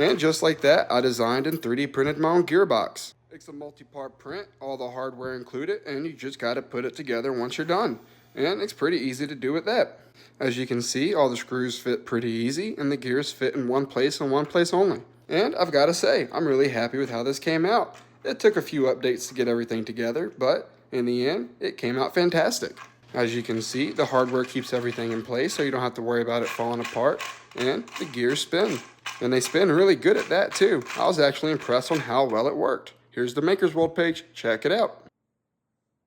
And just like that, I designed and 3D printed my own gearbox. It's a multi-part print, all the hardware included, and you just gotta put it together once you're done. And it's pretty easy to do with that. As you can see, all the screws fit pretty easy, and the gears fit in one place and one place only. And I've gotta say, I'm really happy with how this came out. It took a few updates to get everything together, but in the end, it came out fantastic. As you can see, the hardware keeps everything in place so you don't have to worry about it falling apart, and the gears spin. And they spin really good at that too. I was actually impressed on how well it worked. Here's the Maker's World page, check it out.